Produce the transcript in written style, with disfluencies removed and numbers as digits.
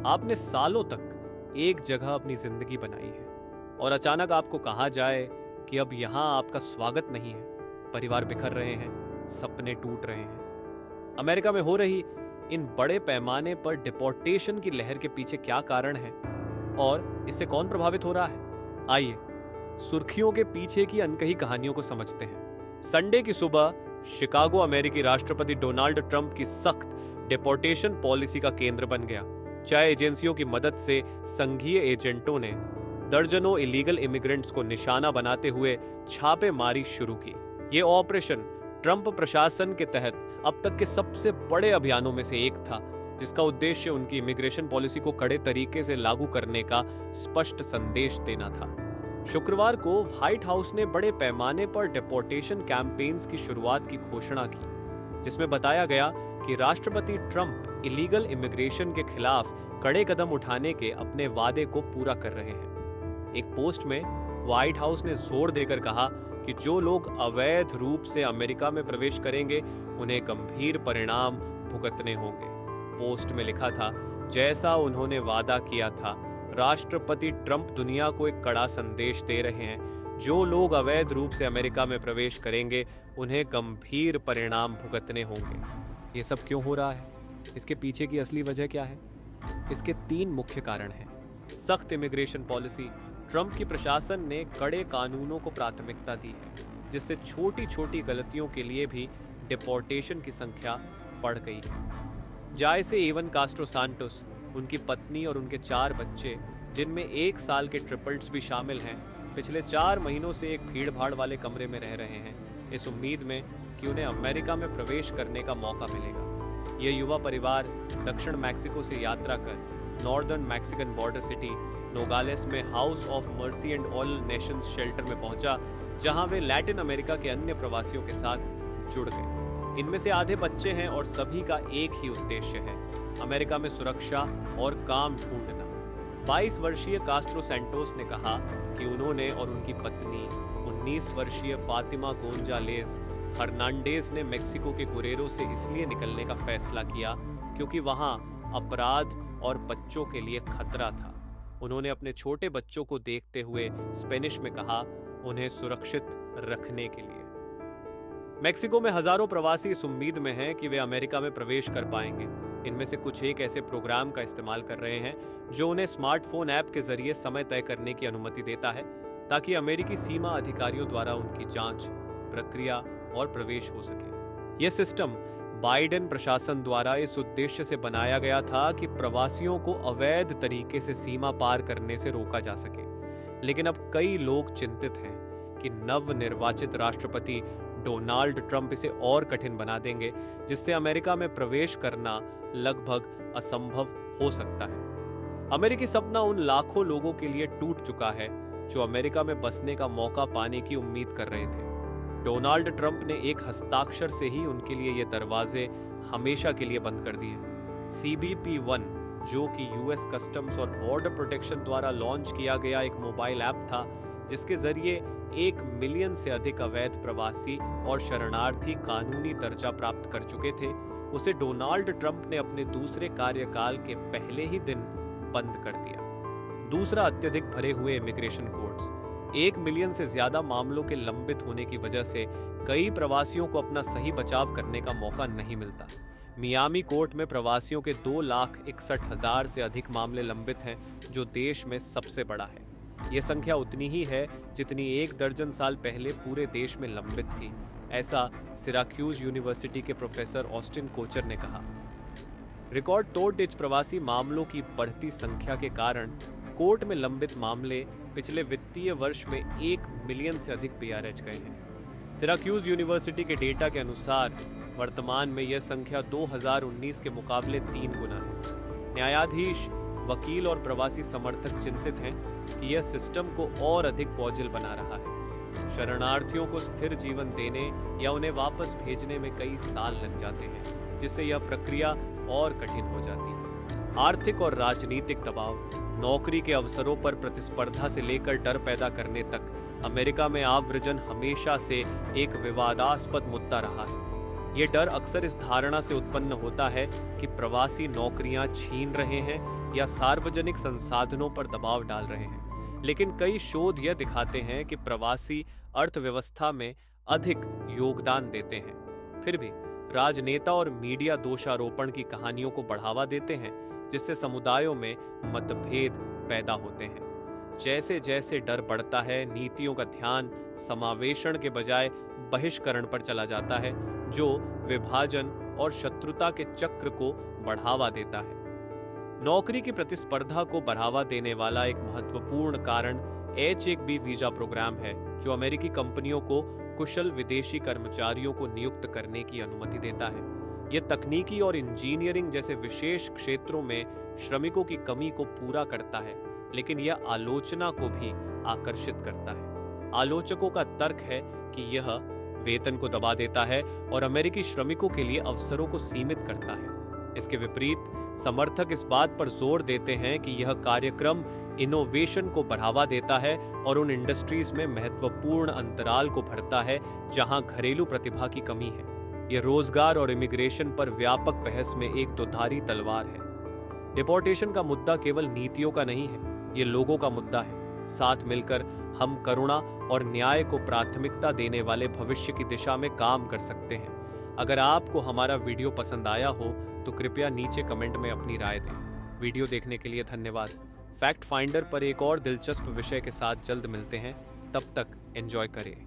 आपने सालों तक एक जगह अपनी जिंदगी बनाई है और अचानक आपको कहा जाए कि अब यहां आपका स्वागत नहीं है। परिवार बिखर रहे हैं, सपने टूट रहे हैं। अमेरिका में हो रही इन बड़े पैमाने पर डिपोर्टेशन की लहर के पीछे क्या कारण है और इससे कौन प्रभावित हो रहा है? आइए सुर्खियों के पीछे की अनकही कहानियों को समझते हैं। संडे की सुबह शिकागो अमेरिकी राष्ट्रपति डोनाल्ड ट्रंप की सख्त डिपोर्टेशन पॉलिसी का केंद्र बन गया। चाय एजेंसियों की मदद से संघीय एजेंटों ने दर्जनों इलीगल इमिग्रेंट्स को निशाना बनाते हुए छापेमारी शुरू की। ये ऑपरेशन ट्रंप प्रशासन के तहत अब तक के सबसे बड़े अभियानों में से एक था, जिसका उद्देश्य उनकी इमिग्रेशन पॉलिसी को कड़े तरीके से लागू करने का स्पष्ट संदेश देना था। शुक्रवार को व्हाइट हाउस ने बड़े पैमाने पर डिपोर्टेशन कैंपेन्स की शुरुआत की घोषणा की, जिसमें बताया गया कि राष्ट्रपति ट्रंप इलीगल इमिग्रेशन के खिलाफ कड़े कदम उठाने के अपने वादे को पूरा कर रहे हैं। एक पोस्ट में व्हाइट हाउस ने जोर देकर कहा कि जो लोग अवैध रूप से अमेरिका में प्रवेश करेंगे उन्हें गंभीर परिणाम भुगतने होंगे। पोस्ट में लिखा था, जैसा उन्होंने वादा किया था, राष्ट्रपति ट्रंप दुनिया को एक कड़ा संदेश दे रहे हैं। जो लोग अवैध रूप से अमेरिका में प्रवेश करेंगे उन्हें गंभीर परिणाम भुगतने होंगे। ये सब क्यों हो रहा है? इसके पीछे की असली वजह क्या है? इसके 3 मुख्य कारण हैं। सख्त इमिग्रेशन पॉलिसी। ट्रंप की प्रशासन ने कड़े कानूनों को प्राथमिकता दी है, जिससे छोटी छोटी गलतियों के लिए भी डिपोर्टेशन की संख्या बढ़ गई है। जायसे एवन कास्ट्रो सांटोस, उनकी पत्नी और उनके 4 बच्चे, जिनमें 1 साल के ट्रिपल्स भी शामिल हैं, पिछले 4 महीनों से एक भीड़-भाड़ वाले कमरे में रह रहे हैं, इस उम्मीद में कि उन्हें अमेरिका में प्रवेश करने का मौका मिलेगा। ये युवा परिवार दक्षिण मैक्सिको से यात्रा कर नॉर्दर्न मैक्सिकन बॉर्डर सिटी नोगालेस में house of mercy and all Nations shelter में पहुंचा, जहां वे लैटिन अमेरिका के अन्य प्रवासियों के साथ जुड़ गए। इनमें से आधे बच्चे हैं और सभी का एक ही उद्देश्य है, अमेरिका में सुरक्षा और काम ढूंढना। 22 वर्षीय कास्ट्रो सैंटोस ने कहा कि उन्होंने और उनकी पत्नी 19 वर्षीय फातिमा गोंजालेस हर्नांडेज ने मेक्सिको के गुरेरो से इसलिए निकलने का फैसला किया क्योंकि वहां अपराध और बच्चों के लिए खतरा था। उन्होंने अपने छोटे बच्चों को देखते हुए स्पेनिश में कहा, उन्हें सुरक्षित रखने के लिए। मेक्सिको में हजारों प्रवासी इस उम्मीद में हैं कि वे अमेरिका में प्रवेश कर पाएंगे। इनमें से कुछ एक ऐसे प्रोग्राम का इस्तेमाल कर रहे हैं जो उन्हें स्मार्टफोन ऐप के जरिए समय तय करने की अनुमति देता है, ताकि अमेरिकी सीमा अधिकारियों द्वारा उनकी जांच, प्रक्रिया और प्रवेश हो सके। यह सिस्टम बाइडेन प्रशासन द्वारा इस उद्देश्य से बनाया गया था कि प्रवासियों को अवैध तरीके से सीमा पार करने से रोका जा सके। लेकिन अब कई लोग चिंतित हैं कि नवनिर्वाचित राष्ट्रपति डोनाल्ड ट्रंप इसे और कठिन बना देंगे, जिससे अमेरिका में प्रवेश करना लगभग असंभव हो सकता है। अमेरिकी सपना उन लाखों लोगों के लिए टूट चुका है जो अमेरिका में बसने का मौका पाने की उम्मीद कर रहे थे। डोनाल्ड ट्रंप ने एक हस्ताक्षर से ही उनके लिए ये दरवाजे हमेशा के लिए बंद कर दिए। CBP-1, जो कि यूएस कस्टम्स और बॉर्डर प्रोटेक्शन द्वारा लॉन्च किया गया एक मोबाइल ऐप था, जिसके जरिए 1 मिलियन से अधिक अवैध प्रवासी और शरणार्थी कानूनी दर्जा प्राप्त कर चुके थे, उसे डोनाल्ड ट्रंप ने अपने दूसरे कार्यकाल के पहले ही दिन बंद कर दिया। दूसरा, अत्यधिक भरे हुए इमिग्रेशन कोर्ट्स। 1 मिलियन से ज्यादा मामलों के लंबित होने की वजह से कई प्रवासियों को अपना सही बचाव करने का मौका नहीं मिलता। मियामी कोर्ट में प्रवासियों के 2,61,000 से अधिक मामले लंबित हैं, जो देश में सबसे बड़ा है। यह संख्या उतनी ही है जितनी 1 दर्जन साल पहले पूरे देश में लंबित थी, ऐसा सिराक्यूज यूनिवर्सिटी के प्रोफेसर ऑस्टिन कोचर ने कहा। रिकॉर्ड तोड़ प्रवासी मामलों की बढ़ती संख्या के कारण कोर्ट में लंबित मामले पिछले वित्तीय वर्ष में 1 मिलियन से अधिक PRH गए हैं। सिराक्यूज यूनिवर्सिटी के डेटा के अनुसार वर्तमान में यह संख्या 2019 के मुकाबले 3 गुना है। न्यायाधीश, वकील और प्रवासी समर्थक चिंतित हैं कि यह सिस्टम को और अधिक बोझिल बना रहा है। शरणार्थियों को स्थिर जीवन देने या उन्हें वापस भेजने में कई साल लग जाते हैं, जिससे यह प्रक्रिया और कठिन हो जाती है। आर्थिक और राजनीतिक दबाव, नौकरी के अवसरों पर प्रतिस्पर्धा से लेकर डर पैदा करने तक अमेरिका में आव्रजन हमेशा से एक विवादास्पद मुद्दा रहा है। ये डर अक्सर इस धारणा से उत्पन्न होता है कि प्रवासी नौकरियां छीन रहे हैं या सार्वजनिक संसाधनों पर दबाव डाल रहे हैं। लेकिन कई शोध यह दिखाते हैं कि प्रवासी अर्थव्यवस्था में अधिक योगदान देते हैं। फिर भी राजनेता और मीडिया दोषारोपण की कहानियों को बढ़ावा देते हैं, जिससे समुदायों में मतभेद पैदा होते हैं। जैसे जैसे डर बढ़ता है, नीतियों का ध्यान समावेशन के बजाय बहिष्करण पर चला जाता है, जो विभाजन और शत्रुता के चक्र को बढ़ावा देता है। नौकरी की प्रतिस्पर्धा को बढ़ावा देने वाला एक महत्वपूर्ण कारण H-1B वीजा प्रोग्राम है, जो अमेरिकी कंपनियों को कुशल विदेशी कर्मचारियों को नियुक्त करने की अनुमति देता है। यह तकनीकी और इंजीनियरिंग जैसे विशेष क्षेत्रों में श्रमिकों की कमी को पूरा करता है, लेकिन यह आलोचना को भी आकर्षित करता है। आलोचकों का तर्क है कि यह वेतन को दबा देता है और अमेरिकी श्रमिकों के लिए अवसरों को सीमित करता है। इसके विपरीत समर्थक इस बात पर जोर देते हैं कि यह कार्यक्रम इनोवेशन को बढ़ावा देता है और उन इंडस्ट्रीज में महत्वपूर्ण अंतराल को भरता है जहां घरेलू प्रतिभा की कमी है। यह रोजगार और इमिग्रेशन पर व्यापक बहस में एक दोधारी तलवार है। डिपोर्टेशन का मुद्दा केवल नीतियों का नहीं है, ये लोगों का मुद्दा है। साथ मिलकर हम करुणा और न्याय को प्राथमिकता देने वाले भविष्य की दिशा में काम कर सकते हैं। अगर आपको हमारा वीडियो पसंद आया हो तो कृपया नीचे कमेंट में अपनी राय दें। वीडियो देखने के लिए धन्यवाद। फैक्ट फाइंडर पर एक और दिलचस्प विषय के साथ जल्द मिलते हैं। तब तक एंजॉय करें।